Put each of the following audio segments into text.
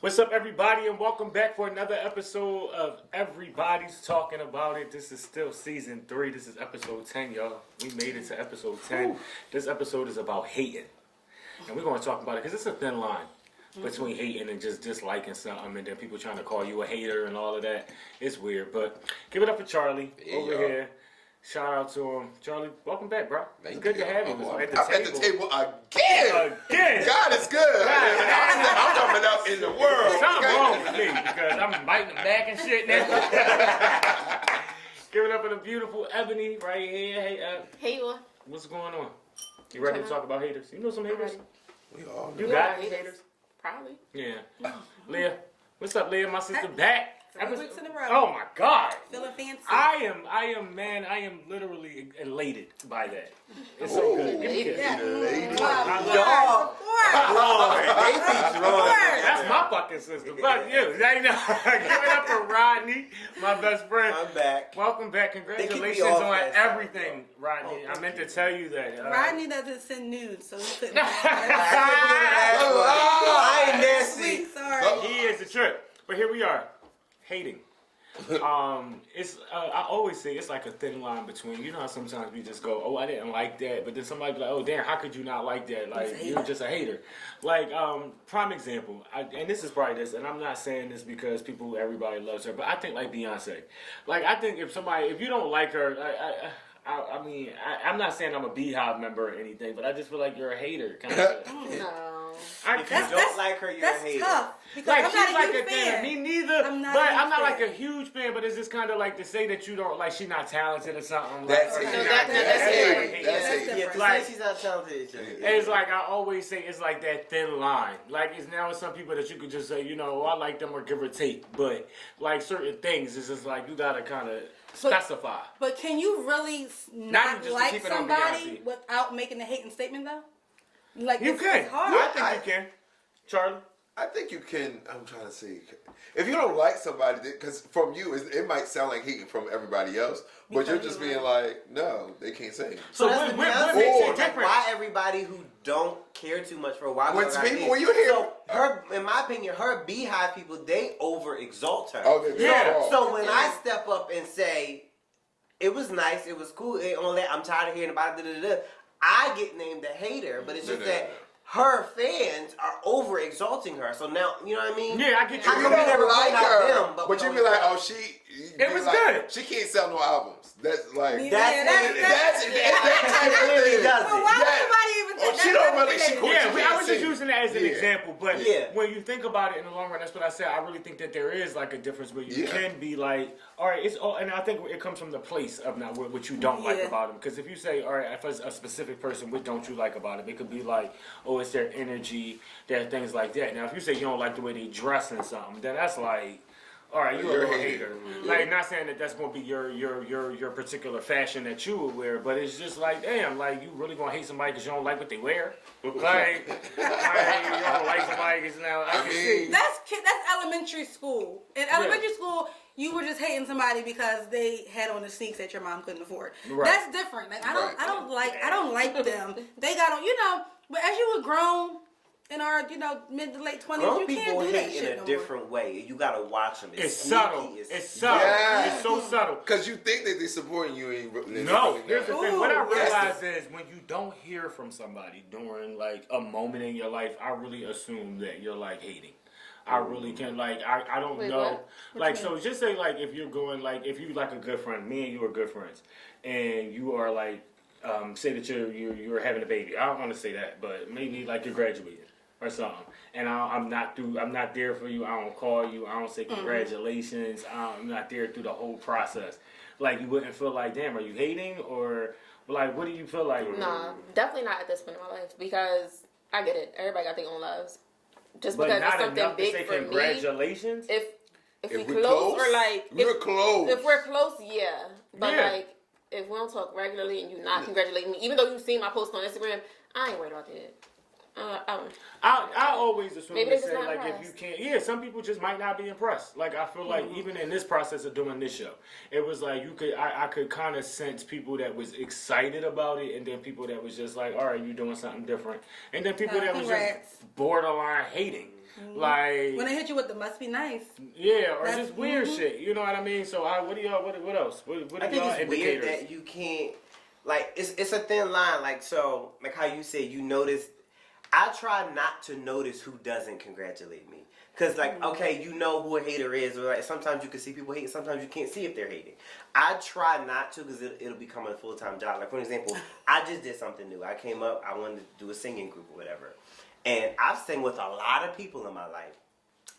What's up, everybody, and welcome back for another episode of Everybody's Talking About It. This is still season 3. This is episode 10, y'all. We made it to episode 10. Ooh. This episode is about hating, and we're going to talk about it because it's a thin line between hating and just disliking something, and then people trying to call you a hater and all of that. It's weird, but give it up for Charlie over here. Shout out to him. Charlie, welcome back, bro. It's good to have you. I'm at the table again. God is good. I'm coming up in the world. Something wrong with me because I'm biting the back and shit now. Give it up for the beautiful Ebony right here. Hey, Hey, what's going on? You ready to talk about haters? You know some haters? We all know. You got any haters? Probably. Yeah. Leah, what's up, Leah? My sister back. 3 weeks in a row. Oh my God! Feeling fancy. I am literally elated by that. It's so good. Give me a kiss. That's my fucking sister. Fuck you. Give it up for Rodney, my best friend. I'm back. Welcome back. Congratulations on everything, Rodney. I meant to tell you that. Rodney doesn't send nudes, so he couldn't. I ain't nasty. Sorry. He is the trip. But here we are. Hating. It's I always say it's like a thin line between, you know how sometimes we just go, oh, I didn't like that, but then somebody be like, oh damn, how could you not like that? Like you're just a hater. Like prime example, and this is probably this, and I'm not saying this because everybody loves her, but I think like Beyonce. Like I think if you don't like her, I mean, I'm not saying I'm a Beehive member or anything, but I just feel like you're a hater. Kind of. No. If you don't like her, you're a hater. That's tough. Because Like I'm she's not like a a huge fan. fan. Me neither. I'm not like a huge fan. But it's just kind of like to say that you don't like she's not talented or something. That's like, it. That's That's Yeah, it. to Like- say she's not talented. It's like I always say, it's like that thin line. Like it's now some people that you could just say, you know, I like them or give or take. But like certain things, it's just like you gotta kind of specify. But can you really Not not even just to like keep it on somebody Beyonce. without making a hating statement, though? Like You it's can. hard. I think you can. Charlie. I think you can. I'm trying to see. If you don't like somebody, because from you, it might sound like hating from everybody else, but you're just being like, no, they can't sing. So that's what what makes it like different? why everybody who don't care too much for why When people, when you hear, so her, in my opinion, her Beehive people, they over exalt her. oh, Yeah. So when I step up and say, it was nice, it was cool, all that, I'm tired of hearing about it, I get named a hater, but it's just that her fans are over exalting her. So now, you know what I mean? Yeah, I get you. How you come we don't never like point out her, them, but we you be always like, point oh, It was good. She can't sell no albums. That's like That's that type of clearly thing. does But it. why would Yeah. somebody even Oh, say she that? don't really. She quit. Yeah, She I can't was just sing. using that as an Yeah. example, but Yeah. when you think about it in the long run, that's what I said. I really think that there is like a difference where you Yeah. can be like, all right, it's all, and I think it comes from the place of not what you don't like Yeah. about them. Because if you say, all right, if it's a specific person, what don't you like about them? It could be like, oh, it's their energy, their things like that. Now, if you say you don't like the way they dress and something, then that's like, all right, you're a little hater. Like, not saying that that's going to be your particular fashion that you would wear, but it's just like, damn, like, you really going to hate somebody because you don't like what they wear? Like, you don't like somebody because now I can see. That's elementary school. In elementary school, you were just hating somebody because they had on the sneaks that your mom couldn't afford. Right. That's different. Like I don't like them. They got on, but as you were grown in our, mid to late 20s, Grown you people can't do that hate shit in no a more. different way. You gotta watch them. It's subtle. It's subtle. Yeah. It's so subtle. Because you think that they're supporting you. No, here's the thing. What I Ooh, realize is when you don't hear from somebody during like a moment in your life, I really assume that you're like hating. I really can I don't Wait, know. what? Like so just say like if you're going like if you like a good friend, me and you are good friends, and you are like say that you're having a baby. I don't want to say that, but maybe like you're graduating or something. And I'm not there for you. I don't call you. I don't say congratulations. I'm not there through the whole process. Like you wouldn't feel like, damn, are you hating or like what do you feel like? Nah, definitely not at this point in my life because I get it. Everybody got their own lives. Just But because not it's something enough to big say for me. congratulations. If we we're close or like we're close. If we're close, yeah. But Yeah. like if we don't talk regularly and you're not congratulating me, even though you've seen my post on Instagram, I ain't worried about that. I always assume Maybe they they're just say not like if impressed. you can't. Yeah, some people just might not be impressed. Like I feel like even in this process of doing this show, it was like I could kind of sense people that was excited about it, and then people that was just like, all right, you doing something different, and then people that was Congrats. just borderline hating. Like When they hit you with the must be nice. yeah, or That's- just weird shit. You know what I mean? So what do y'all? What else? What I are think y'all it's weird indicators? that you can't, like, it's a thin line. Like, so, like how you said, you notice. I try not to notice who doesn't congratulate me. Because, like, okay, you know who a hater is. Or, like, sometimes you can see people hating. Sometimes you can't see if they're hating. I try not to because it'll become a full-time job. Like, for example, I just did something new. I came up, I wanted to do a singing group or whatever. And I've sang with a lot of people in my life.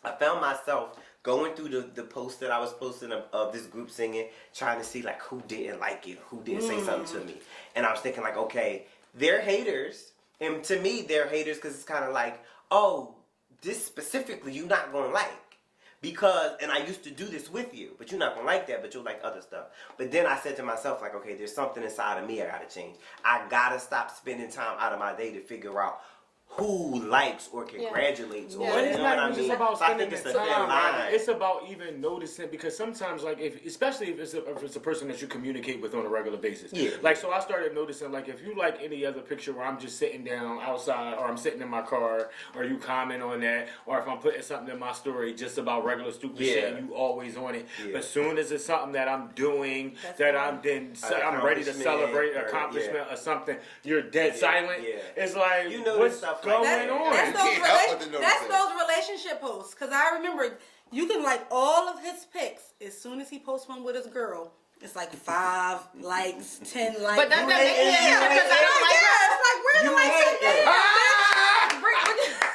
I found myself going through the posts that I was posting of this group singing, trying to see, like, who didn't like it, who didn't say something to me. And I was thinking, like, okay, they're haters. And to me, they're haters because it's kind of like, oh, this specifically you're not going to like. Because, and I used to do this with you, but you're not going to like that, but you'll like other stuff. But then I said to myself, like, okay, there's something inside of me I got to change. I got to stop spending time out of my day to figure out who likes or congratulates or, But you it's know not what I even mean? just about So I spending think it's the a thin time. line. It's about even noticing because sometimes, like, especially if it's a person that you communicate with on a regular basis. Yeah. Like, so I started noticing, like, if you like any other picture where I'm just sitting down outside or I'm sitting in my car or you comment on that or if I'm putting something in my story just about regular stupid shit and you always on it. Yeah. But as soon as it's something that I'm doing That's that fine. I'm ready to accomplishment celebrate or- accomplishment or something, you're dead silent. yeah. It's like, You notice what's stuff like going that. on? That's those, can't help but to notice that's it. those relationship posts. Because I remember you can like all of his pics. As soon as he posts one with his girl, it's like 5 likes, 10 likes. But that doesn't hate it. yeah, because I don't like yeah, her. it's like where You the likes hate at? it.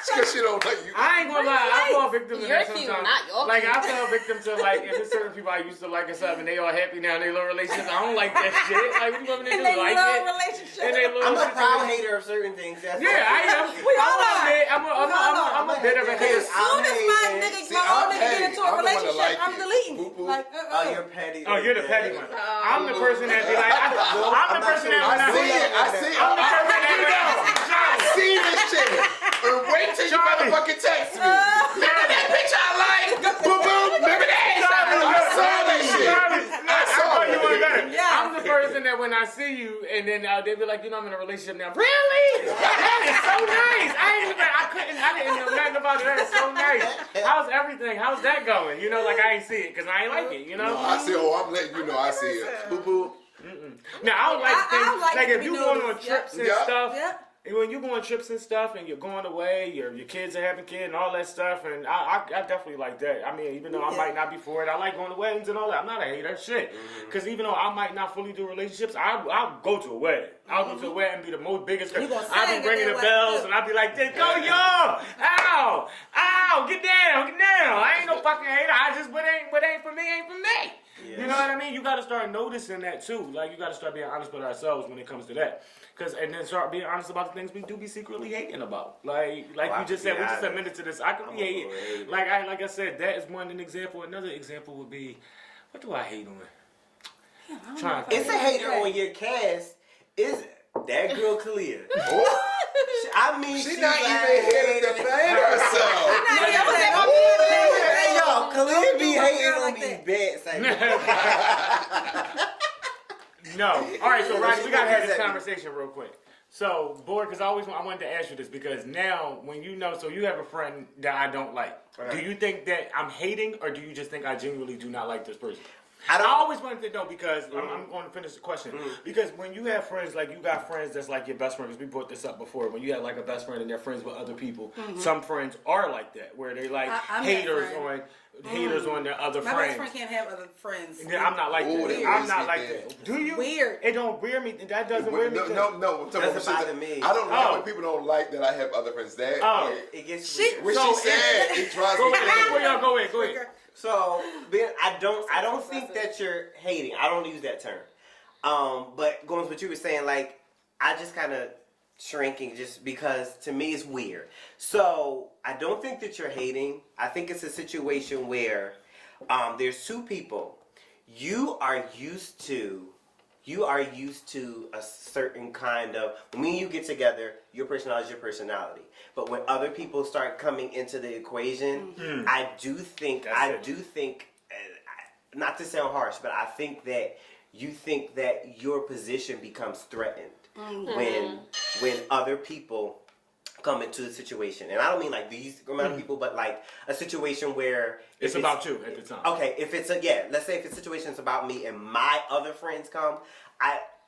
Because she don't like you. I ain't gonna lie, I fall victim to You're that cute, sometimes. not your Like cute. I fell victim to like if it's certain people I used to like or something, they all happy now in their little relationships. I don't like that shit. Like what you want me to And do? they Like love it? relationship. And they little I'm a proud situation- hater of certain things. That's Yeah, I am. We all are. I'm a bit of a hater. As soon as my nigga, See, my I'm old nigga petty. get into a I'm the one that relationship, like I'm it. deleting. Boo-boo. Like, Oh, you're petty. Oh, you're the petty one. I'm the person that be like, I'm the person that when I see it. I see it. I'm the person that I see this shit. And wait till you Charlie. motherfucking text me. Remember that picture I like? Boom, boom. Remember that? I saw that shit. I saw you want better. Yeah. I'm the person that when I see you, and then they be like, you know, I'm in a relationship now. Really? That is so nice. I didn't know nothing about it. That is so nice. How's everything? How's that going? You know, like I ain't see it because I ain't like it. You know. No, I see. Oh, I'm letting you know. I see it. Boo, boo. Now I don't like I things like to if be you going on noticed. trips and Yeah. stuff. Yeah. And when you go on trips and stuff, and you're going away, your kids are having kids and all that stuff, and I definitely like that. I mean, even though I might not be for it, I like going to weddings and all that. I'm not a hater, shit. Because even though I might not fully do relationships, I'll go to a wedding. I'll go to a wedding and be the most biggest. You gonna I'll sing be ringing at the that bells, wedding, and I'll be like, this, go y'all, ow, ow, get down. I ain't no fucking hater. I just what ain't for me, ain't for me. Yes. You know what I mean? You got to start noticing that too. Like you got to start being honest with ourselves when it comes to that. And then start being honest about the things we do be secretly hating about. Like I you just can said, be we just honest. admitted to this. I could I'm be a hating. little hater. Like I said, that is one example. Another example would be, what do I hate on? Trying to It's a hater on your cast. Is that girl Kalia? Oh, I mean, she's she's not like, even here to defend herself. Hey, yo, Kalia be do my hating girl on like these that. bad segments. No. All right, so Rodney, we gotta have this Exactly. conversation real quick. So, boy, because I wanted to ask you this because now when you know, so you have a friend that I don't like. Do you think that I'm hating, or do you just think I genuinely do not like this person? I always wanted to know because I'm going to finish the question. Because when you have friends, like you got friends that's like your best friend, because we brought this up before. When you have like a best friend and they're friends with other people, some friends are like that, where they like I'm that haters friend. haters on their other My friends. best friend can't have other friends. Yeah, I'm not like Ooh, that. that I'm makes not me like think. that. Do you? Weird. It don't wear me. That doesn't wear me. No, I'm talking about Doesn't shit bother that- me. I don't like Oh. when people don't like that I have other friends. That Oh. It gets She- weird. what So she said, it drives Go me ahead. Before crazy. y'all go ahead. Go ahead. So, Ben, I don't think that you're hating. I don't use that term. But going with what you were saying, like, I just kind of shrinking just because to me it's weird. So I don't think that you're hating. I think it's a situation where there's two people. You are used to a certain kind of, when you get together, your personality is your personality. But when other people start coming into the equation, I do think, not to sound harsh, but I think that you think that your position becomes threatened when other people come into the situation, and I don't mean like these amount of people, but like a situation where It's if about you at the time. Okay, if it's let's say if it's a situation that's about me and my other friends come,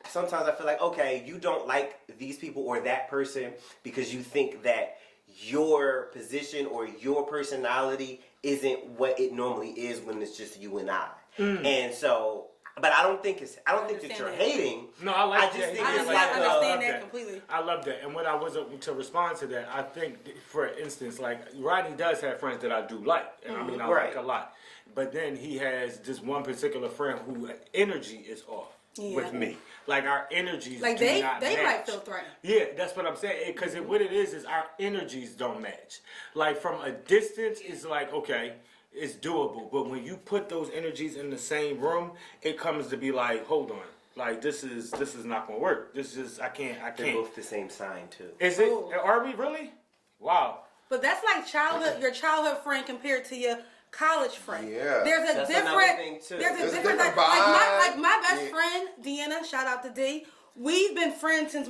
sometimes I feel like, okay, you don't like these people or that person because you think that your position or your personality isn't what it normally is when it's just you and I. And so, but I don't think that you're understand that. hating. No, I like I that. just think Yeah, it's I like understand love that completely. I love that. And what I was to respond to that, I think, for instance, like Rodney does have friends that I do like, and I mean I Right. like a lot. But then he has this one particular friend who energy is off with me. Like our energies Like do they not might match. feel threatened. Yeah, that's what I'm saying. Because what it is our energies don't match. Like from a distance, it's like, okay, it's doable. But when you put those energies in the same room, it comes to be like, hold on. Like this is not gonna work. This is I They're can't. both the same sign too. Is it? Ooh. Are we really? Wow. But that's like your childhood friend compared to your college friend. Yeah. There's a That's another different thing, too. There's a There's a different different like my vibe. best Yeah. friend, Deanna, shout out to D. We've been friends since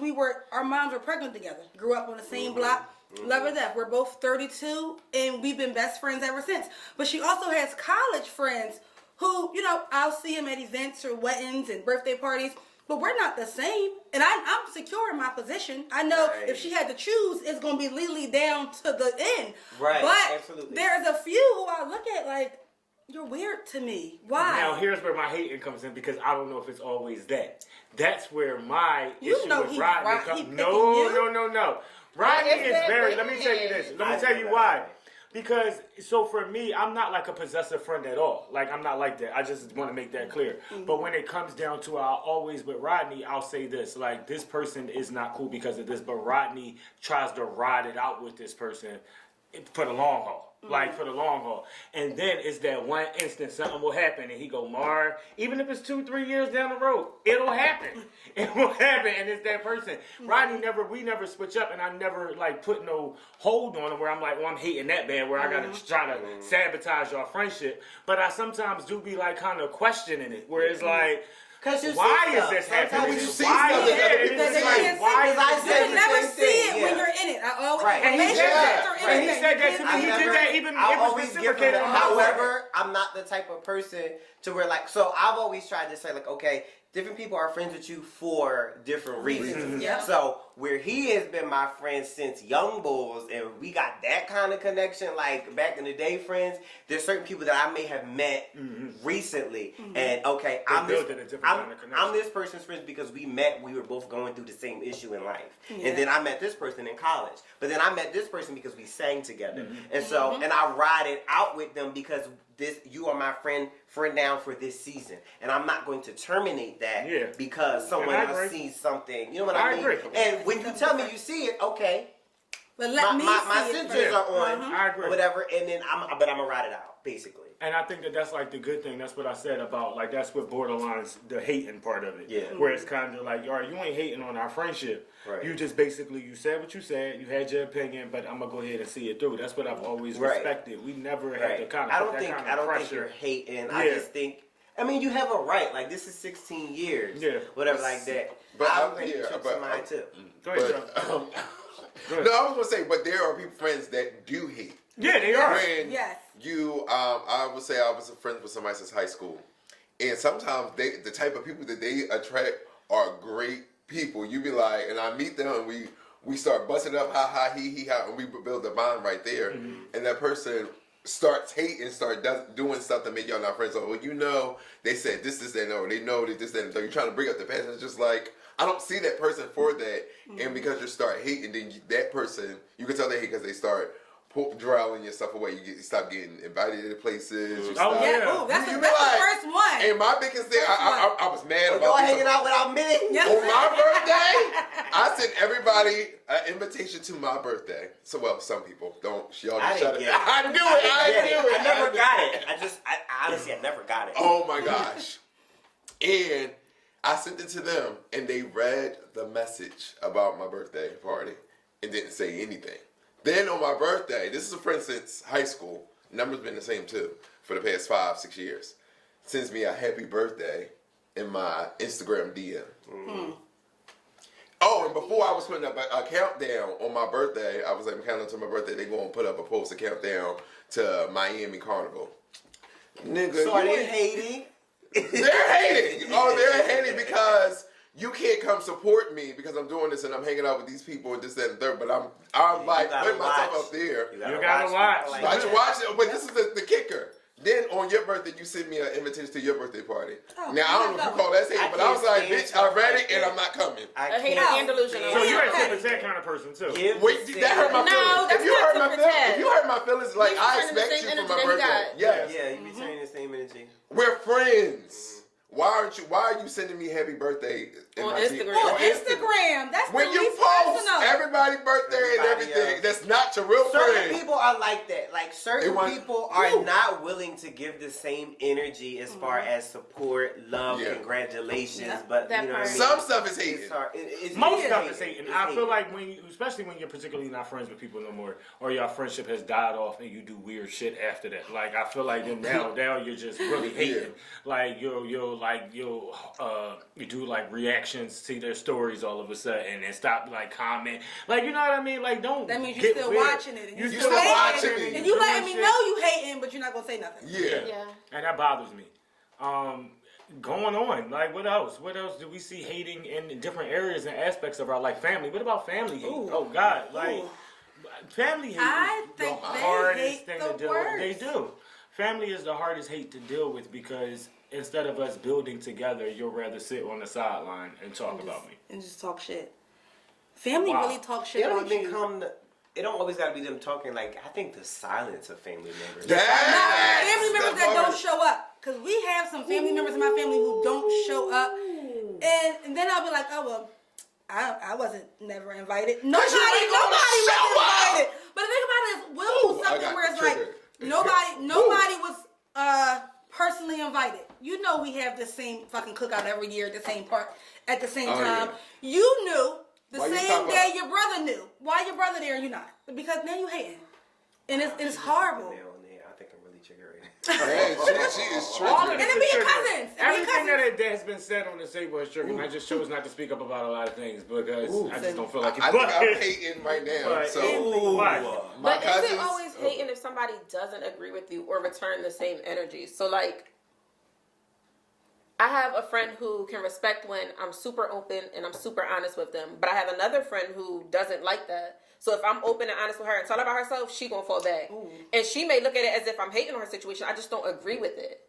our moms were pregnant together. Grew up on the same block. Love her to death. We're both 32 and we've been best friends ever since. But she also has college friends who, I'll see them at events or weddings and birthday parties. But we're not the same. And I'm secure in my position. I know Right. if she had to choose, it's going to be legally down to the end. Right, But absolutely. there's a few who I look at like, you're weird to me. Why? Now here's where my hating comes in because I don't know if it's always that. That's where my You issue know with he Rodney right- he comes. picking No. you? Rodney It's is that very. bad. Let me tell you this. Let me tell you why. Because so for me, I'm not like a possessive friend at all. Like I'm not like that. I just want to make that clear. But when it comes down to I'll always with Rodney, I'll say this: like this person is not cool because of this, but Rodney tries to ride it out with this person for the long haul. Like for the long haul. And then it's that one instant something will happen and he go, Mar, even if it's 2-3 years down the road, it'll happen. It will happen and it's that person. Rodney we never switch up and I never like put no hold on him where I'm like, well, I'm hating that bad where I gotta try to sabotage our friendship. But I sometimes do be like kind of questioning it where it's like, Cause you why see is stuff. this Sometimes happening? you see Why? stuff that Yeah, other it's people just see. like, why Because I is You said can the never same see thing, it when yeah. you're in it. I always, Right. And he said relationships that. or And he anything, said you that can't to me. see He it. did that even I'll it was always give them reciprocated that. on my part. However, I'm not the type of person to where like, so I've always tried to say like, okay, different people are friends with you for different reasons. Yeah. So where he has been my friend since Young Bulls and we got that kind of connection, like back in the day friends, there's certain people that I may have met recently. And okay, I'm building a different kind of connection. I'm this person's friends because we were both going through the same issue in life. And then I met this person in college. But then I met this person because we sang together. And so, and I ride it out with them because you are my friend now for this season. And I'm not going to terminate that because someone I else agree. sees something. You know what I I mean? agree. And when you tell me you see it, okay. But let me My see it sensors first. are on I agree. or whatever, and then I'm gonna ride it out, basically. And I think that's like the good thing. That's what I said about like that's what borderlines the hating part of it. Yeah. Where it's kind of like, all right, you ain't hating on our friendship. Right. You just basically you said what you said. You had your opinion, but I'm gonna go ahead and see it through. That's what I've always Right. respected. We never had to kind of I put don't that think kind I of don't think pressure. you're hating. Yeah. I just think. I mean, you have a right. Like this is 16 years. Yeah. Whatever, like that. But I'm I'm ready to here, trip but to mine too. Go ahead, But, Joe. Go ahead. no, I was gonna say, but there are people friends that do hate. Yeah, they are. When Yes. you, I would say I was a friend with somebody since high school, and sometimes the type of people that they attract are great people. You be like, and I meet them, and we start busting up, ha ha, he ha, and we build a bond right there, and that person starts hating, doing stuff to make y'all not friends. So, well, they said this, that, no, they know that this, that, and so you're trying to bring up the past. It's just like, I don't see that person for that, and because you start hating, then that person, you can tell they hate because they start drawing your stuff away. You stop getting invited to places. You stop, yeah. Oh, that's You the be like- first one. And my biggest thing, I was mad Y'all about this. hanging out without me? Yeah. On my birthday, I sent everybody an invitation to my birthday. So, well, some people don't. Y'all I just shut didn't it. get it. I knew it. I never got it. I honestly, I never got it. Oh my gosh. And I sent it to them, and they read the message about my birthday party and didn't say anything. Then on my birthday, this is a friend since high school. Number's been the same too for the past 5-6 years. Sends me a happy birthday in my Instagram DM. Oh, and before I was putting up a countdown on my birthday, I was like, counting to my birthday, they going to put up a post, a countdown to Miami Carnival. Nigga, So are you they ain't- hating? They're hating. Oh, they're hating because you can't come support me because I'm doing this and I'm hanging out with these people and this, that, and third. But I'm you like gotta putting myself watch. up there. You gotta watch. people like Watch, that. watch it. But this is the kicker. Then on your birthday, you sent me an invitation to your birthday party. Oh, Now, I don't know if you call that hate, I but I was can't like, stand bitch, stuff I read like it and that. I'm not coming. I A hater can't and delusional. So you're a Yeah. tit for tat kind of person too. Give Wait, the that hurt my same- feelings. that's If you not hurt my tit for feelings, tat. if you hurt my feelings, like He's I returning the expect same you for energy my that he birthday. got. Yes. Yeah, you returning the same energy. We're friends. Why are you sending me happy birthday in On my Instagram. DM? On Instagram. That's When the you least post personal. everybody's birthday and Everybody everything, else. that's not your real Certain friend. people are like that. Like certain They want- people are Woo. not willing to give the same energy as far as support, love, Yeah. congratulations. Yeah. But That you know what I part. mean? Some stuff is It's hated. hard. It's Most it's stuff is hating. It's I feel hating. like especially when you're particularly not friends with people no more, or your friendship has died off and you do weird shit after that. Like I feel like then now you're just really hating. Like you do like reactions to their stories all of a sudden and stop like comment. Like you know what I mean? Like don't. That means get you're still weird. watching it. And You you still hating watching it. it. And you doing letting me shit. know you hating, but you're not gonna say nothing. Yeah. Yeah. And that bothers me. Going on, like what else? What else do we see hating in different areas and aspects of our life? Family. What about family hate? Ooh. Oh God, like Ooh. family hate I is think the they hardest hate thing the to deal with. They worst. do. Family is the hardest hate to deal with because instead of us building together, you'll rather sit on the sideline and talk about me. And just talk shit. Family Wow. really talk It shit don't about even you. come. It don't always got to be them talking. Like I think the silence of family members. That's Family members the that part. don't show up. Because we have some family members in my family who don't show up. And then I'll be like, oh, well, I wasn't never invited. Nobody you ain't gonna was show up. invited. But the thing about it is, we'll do Ooh, I something got where it's like, triggered. nobody was personally invited. You know we have the same fucking cookout every year at the same part at the same Oh, time. yeah. You knew the Why you same talk day about- your brother knew. Why your brother there and you not? Because now you hating. And it's horrible. Nail on there. I think I'm really triggered. Man, she is All of triggering. this And it is be your triggered. cousins. It be your Everything cousins. that has been said on the table is triggered. And I just chose not to speak up about a lot of things because Ooh. I just don't feel like it. I think But- I'm hating right now. but- So Why? my But cousins. is it always hating if somebody doesn't agree with you or return the same energy? So like, I have a friend who can respect when I'm super open and I'm super honest with them, but I have another friend who doesn't like that. So if I'm open and honest with her and tell her about herself, she gonna fall back, and she may look at it as if I'm hating on her situation. I just don't agree with it.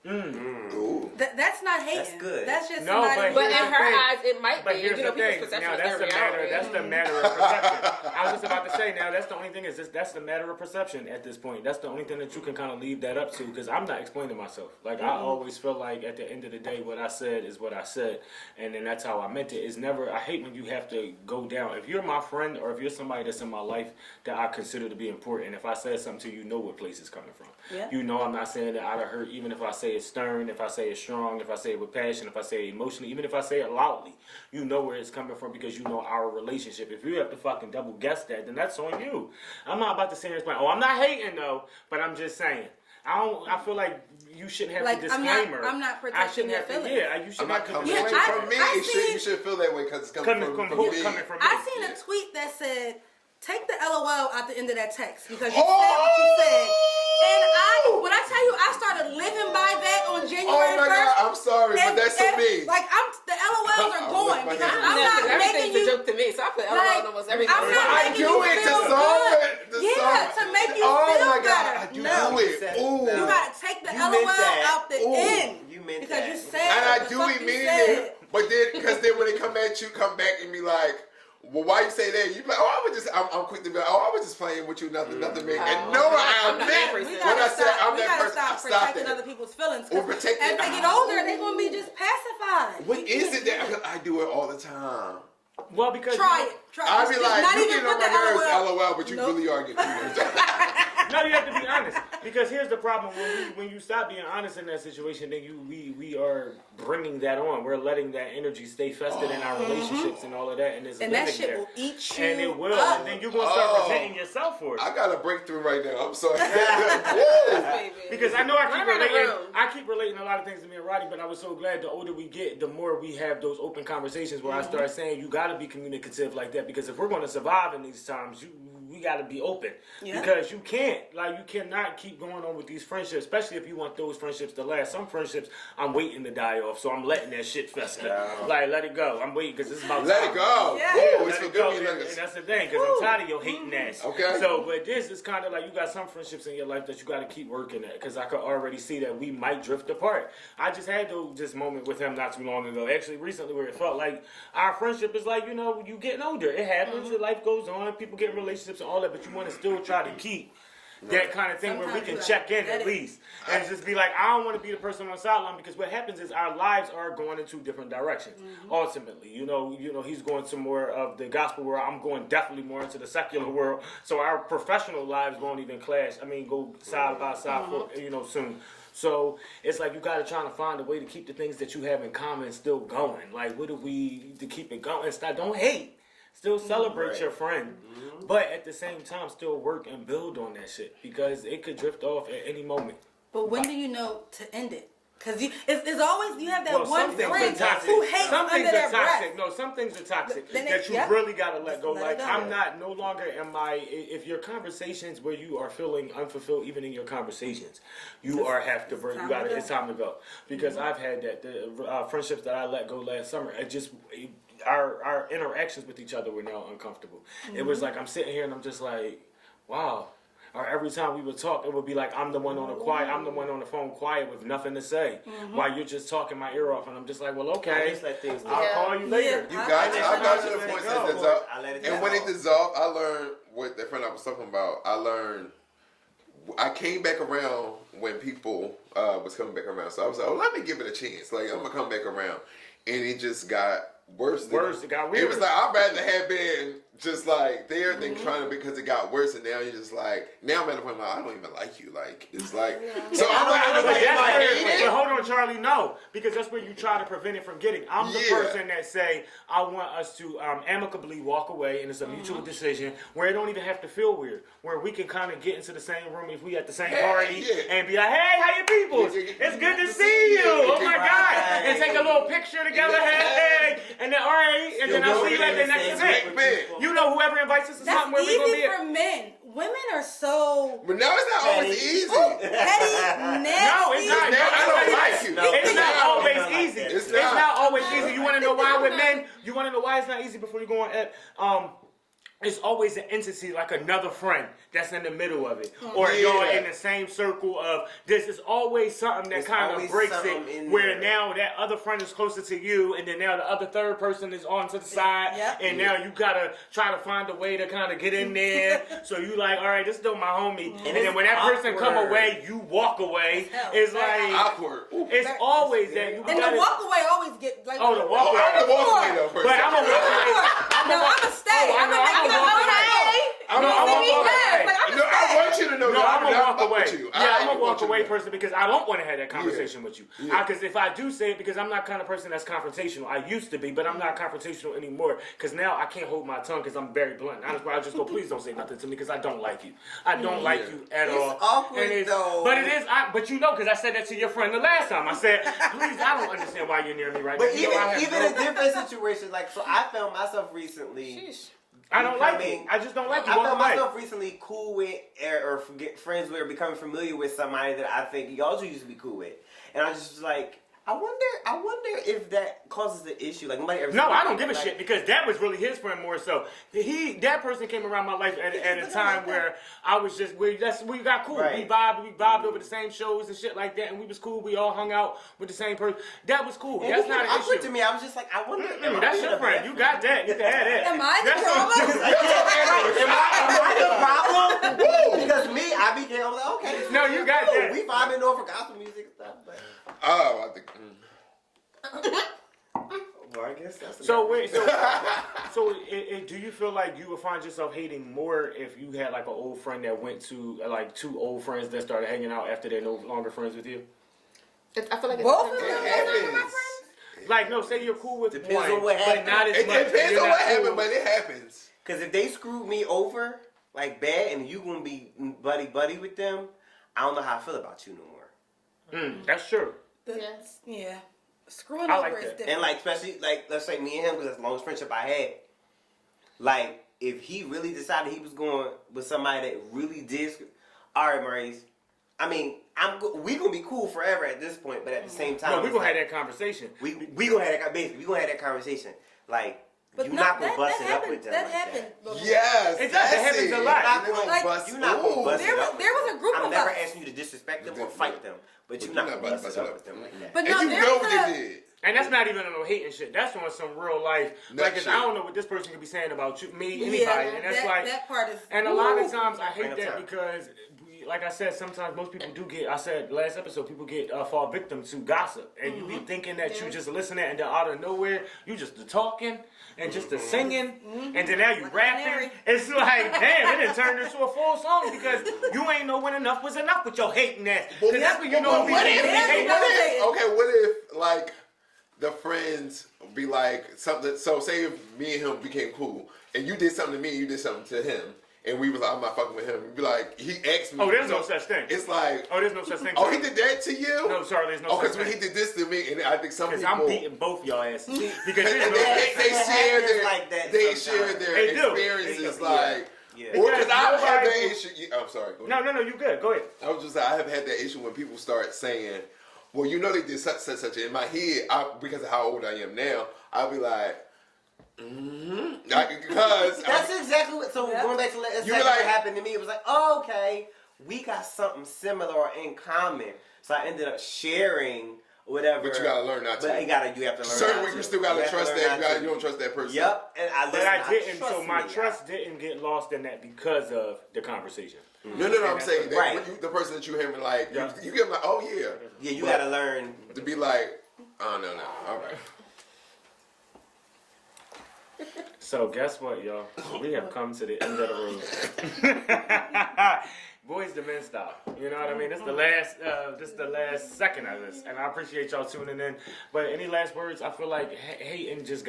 Ooh. That's not hating. That's good. That's just No, somebody. But in Here's the her thing. eyes, it might But be. here's You know, the people's thing. perception Now is that's their the matter. reality. That's the matter of perception. I was just about to say. Now that's the only thing is that's the matter of perception at this point. That's the only thing that you can kind of leave that up to because I'm not explaining myself. Like I always feel like at the end of the day, what I said is what I said, and then that's how I meant it. It's never. I hate when you have to go down. If you're my friend or if you're somebody that's in my life that I consider to be important, if I said something to you, you know what place it's coming from. Yeah. You know I'm not saying it out of hurt. Even if I say it stern, if I say it strong, if I say it with passion, if I say it emotionally, even if I say it loudly, you know where it's coming from because you know our relationship. If you have to fucking double guess that, then that's on you. I'm not about to say this, I'm not hating though, but I'm just saying. I feel like you shouldn't have Like, the I'm not- disclaimer. I'm not I protecting shouldn't your have to, feelings. yeah, you should I'm not have coming to Yeah, disclaimer. from me. I You seen- should feel that way because it's coming from me. Coming from me. I seen a tweet that said, take the LOL out the end of that text because you said what you said. And when I tell you, I started living by that on January 1st. Oh my God, I'm sorry, but that's for me. Like, the LOLs are I'll going lift my because hand. I'm not making Everything's a you. joke to me, so I put LOL Like, on almost everything. I'm not I making do you it to feel solve good. it. To make you oh feel my God, better. I do No. it. Ooh. You gotta take the You LOL meant that. out the Ooh. end. You meant because that. you said And what I the do fuck it you meaning said. it. But then, because then when they come at you, come back and be like, well, why you say that? You be like, oh, I'm quick to be like, oh, I was just playing with you, nothing, man. And no, I I'm not meant that when person. I said I'm we that gotta person. I stop stopped protecting it. other people's feelings. Or 'cause protect as it. they get older, they're gonna be just pacified. What is it that I do it all the time? Well, because Try it. Try I it. be Just like, not you even get on put my the nerves, LOL, but you Nope. really are getting on my nerves. No, you have to be honest. Because here's the problem: when you stop being honest in that situation, then we are bringing that on. We're letting that energy stay festered in our relationships and all of that, and it's And that living shit there. will eat you And it will, up. and then you're gonna start Oh. resenting yourself for it. I got a breakthrough right now. I'm sorry. Woo! Baby. Because I know I keep Run around the relating. room. I I keep relating a lot of things to me and Roddy, but I was so glad the older we get, the more we have those open conversations where I start saying you got to be communicative like that, because if we're going to survive in these times, we got to be open. Yeah. Because you cannot keep going on with these friendships, especially if you want those friendships to last. Some friendships, I'm waiting to die off, so I'm letting that shit fester. Like, let it go. I'm waiting because it's about time. Let it go. Yeah. Ooh, it's Let for it go, good. and that's the thing, because I'm tired of your hating ass. Okay. So, but this is kind of like you got some friendships in your life that you got to keep working at, because I could already see that we might drift apart. I just had this moment with him not too long ago, actually recently, where it felt like our friendship is like, you getting older. It happens, your life goes on, people get in relationships and all that, but you want to still try to keep that kind of thing where we Sometimes can you check in gotta at least and just be like, I don't want to be the person on the sideline, because what happens is our lives are going in two different directions. Ultimately, he's going to more of the gospel world. I'm going definitely more into the secular world. So our professional lives won't even clash. I mean, go side by side for soon. So it's like you got to try to find a way to keep the things that you have in common still going. Like, what do we to keep it going? Don't hate. Still celebrate your friend, but at the same time, still work and build on that shit, because it could drift off at any moment. But when do you know to end it? Because it's always, you have that Well, one some things friend are toxic. who hates Some things under are their toxic. breath. No, some things are toxic Then that you yep. really gotta let go. Just Like, let it go. I'm not, no longer am I. If your conversations where you are feeling unfulfilled, even in your conversations, you have to. You got to. It's time to go. Because I've had that. The friendships that I let go last summer, our interactions with each other were now uncomfortable. It was like I'm sitting here and I'm just like, wow. Or every time we would talk, it would be like I'm the one on the phone quiet with nothing to say, while you're just talking my ear off, and I'm just like, well, okay, I just let things I'll call you later. You got to. I got to the let it point go. that dissolve. I let it And go. when it dissolved, I learned what the friend I was talking about. I came back around when people was coming back around. So I was like, oh, let me give it a chance. Like, I'm going to come back around. And it just got worse. It got weird. It was like, I'd rather have been just like there than trying to, because it got worse. And now you're just like, now I'm at a point like, I don't even like you. Like, it's like, so I'm But like, that's I where, hate it. but hold on, Charlie. No, because that's where you try to prevent it from getting. I'm the Yeah. person that say I want us to amicably walk away, and it's a mutual decision where it don't even have to feel weird. Where we can kind of get into the same room if we at the same party and be like, "Hey, how you people? It's good to see you. Oh my God!" And take a little picture together. Hey, and then all right, and then I'll see you at the next event. You know, whoever invites us to That's something where we gonna be easy at. for men. Women are so But now it's not always easy. petty, nasty. No, it's not. I don't like you. It's not always like easy. that. It's It's not. not always easy. You want to know why with men? You want to know why it's not easy before you go on? It's always an entity like another friend that's in the middle of it, or y'all in the same circle of this. Is always something that There's kind of always breaks something it. in Where there. now that other friend is closer to you, and then now the other third person is on to the side, Yep. and now you gotta try to find a way to kind of get in there. So you like, all right, this is still my homie, and then when that person come awkward. away, you walk away. hell. It's like Awkward. Ooh. it's always that you And gotta. the walk away always get like. Oh, the walk away. I'm the walk away though first. But I'm a walk away. No, I'ma stay. Oh, I know, I'ma I'm make a you walk know. away. I'm No, a I'm walk a walk away. away. Like, No, I want you to know No, that I'm a walk fuck away. with you. Yeah, I'm I a walk want you to away know. person because I don't want to have that conversation with you. Yeah. Because if I do say it, because I'm not kind of person that's confrontational. I used to be, but I'm not confrontational anymore. Because now I can't hold my tongue because I'm very blunt. That's why I just go, please don't say nothing to me because I don't like you. I don't like you at It's all. awkward, And though. But it is. But you know, because I said that to your friend the last time. I said, please, I don't understand why you're near me right But now. You know, I have even no- in different situations, like, so I found myself recently. I don't like you. becoming- I just don't like you. I Walk found away. myself recently cool with or get friends with or becoming familiar with somebody that I think y'all used to be cool with, and I just was like, I wonder if that causes the issue. Like nobody ever. No, said I don't that. give a Like, shit because that was really his friend more so. That person came around my life at a time where I was just we got cool. Right. We vibed over the same shows and shit like that, and we was cool. We all hung out with the same person. That was cool. And That's it not became an awkward issue. to me. I was just like, I wonder. am I That's being your a friend. bad You got that. You can have that. Am I the That's problem? Am I the problem? Because me, I became I was like, okay. No, you got cool. that. We vibing over gospel music and stuff. But, Oh, I think. well, I guess that's. So wait, do you feel like you would find yourself hating more if you had like an old friend that went to like two old friends that started hanging out after they're no longer friends with you? I feel like Both of It them. happens. Like, no, say you're cool with Depends one, on what but happened. not as It much. depends You're on not what cool. happened, but it happens. Because if they screwed me over like bad, and you gonna be buddy with them, I don't know how I feel about you no more. That's true. Yes. Yeah. Screwing I over like is that. different. And like, especially like, let's say me and him, because that's the longest friendship I had. Like, if he really decided he was going with somebody that really did, all right, Maurice. I mean, we gonna be cool forever at this point, but at the same time, No, we it's gonna like, have that conversation. We gonna have that basically. We gonna have that conversation. Like, But you're no, not gonna that bust it up happened. with them. That like happened. That. before. Yes, It does. That that's happens a it. lot. They gonna Like, bust- You're not gonna ooh. bust There it was- up. there with was them. a group I'm of never us. asking you to disrespect them or You're fight them, but you're not gonna bust it up with them like that. But And no, you there know was what a- they did. And that's not even on no hating shit. That's on some real life. Nut Like, shit. I don't know what this person could be saying about you, me, anybody. Yeah, and that's like, that part is. and a lot of Ooh. times I hate Bring up that time. because, like I said, sometimes most people do get. I said last episode, people get fall victim to gossip, and you be thinking that you just listening, and then out of nowhere, you just the talking and just the singing, and then now you Like a rapping. canary. It's like, damn, it done turned into a full song because you ain't know when enough was enough with your hating ass. Because that's when you know Well, we what if, really Yeah, hate. what if- okay, what if like the friends be like something? So say if me and him became cool, and you did something to me, and you did something to him, and we was like, I'm not fucking with him. You'd be like, he asked me. Oh, there's no such thing. It's like, Oh, there's no such thing. oh, he Charlie. did that to you? No, sorry, there's no Oh, such because thing. he did this to me, and I think some Because people. I'm beating both y'all asses. Because And there's no they such thing. share happens their, like that they sometimes. share their They do. experiences, Yeah. like. Yeah. Or because Because I've had nobody- that issue. I'm sorry. Go ahead. No, you good. Go ahead. I was just I have had that issue when people start saying, "Well, you know they did such." In my head, because of how old I am now, I'll be like, because That's exactly what. So Yeah. going back to that's You exactly like- what happened to me. It was like, oh, okay, we got something similar or in common. So I ended up sharing whatever. But you gotta learn not to. But you have to learn. certain not weeks to. you still gotta have to trust learn that. not You, to. you don't trust that person. Yep, and I But listen, I didn't. trust So my me. trust didn't get lost in that because of the conversation. No. I'm saying that Right. when the person that you hear me like, Yeah. you get like, oh yeah. Yeah, you But gotta learn. to be like, oh no, all right. So guess what, y'all? We have come to the end of the road. Boys to men style. You know what I mean? This is the last second of this, and I appreciate y'all tuning in. But any last words? I feel like hating just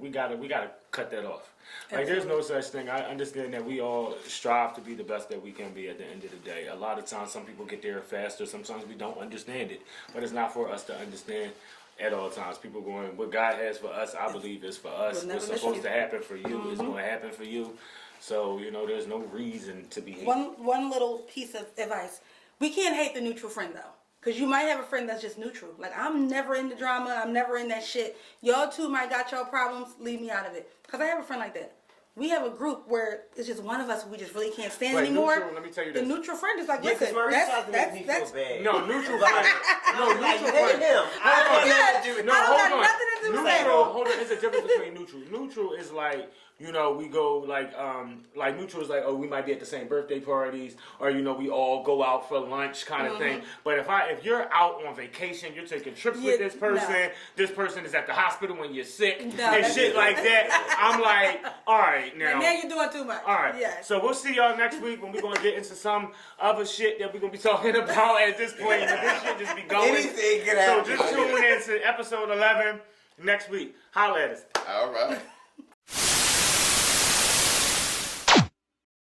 we gotta cut that off. Like there's no such thing. I understand that we all strive to be the best that we can be at the end of the day. A lot of times, some people get there faster. Sometimes we don't understand it, but it's not for us to understand. At all times, people going, what God has for us, I believe is for us. We'll never What's miss supposed you. to happen for you is going to happen for you. So, there's no reason to be hating. One little piece of advice: we can't hate the neutral friend though, because you might have a friend that's just neutral. Like I'm never in the drama. I'm never in that shit. Y'all two might got your problems. Leave me out of it. Because I have a friend like that. We have a group where it's just one of us we just really can't stand Wait, anymore. neutral, let me tell you the this. neutral friend is like, Yeah, because listen, Maurice tries to make me that's feel bad. No, neutral friend. No, Like, neutral you hate friend. him. I Hold on. don't have nothing to do with No, I don't hold got on. nothing to do with that. Neutral, hold on. There's a difference between neutral. Neutral is like, we go like neutral is like, oh, we might be at the same birthday parties, or we all go out for lunch kind of thing. But if you're out on vacation, you're taking trips with Yeah, this person. no. This person is at the hospital when you're sick and that's shit like that. I'm like, all right now. now you're doing too much. All right. Yes. So we'll see y'all next week when we're gonna get into some other shit that we're gonna be talking about at this point. But this shit just be going. Anything can So happen. just tune in to episode 11 next week. Holla at us. All right.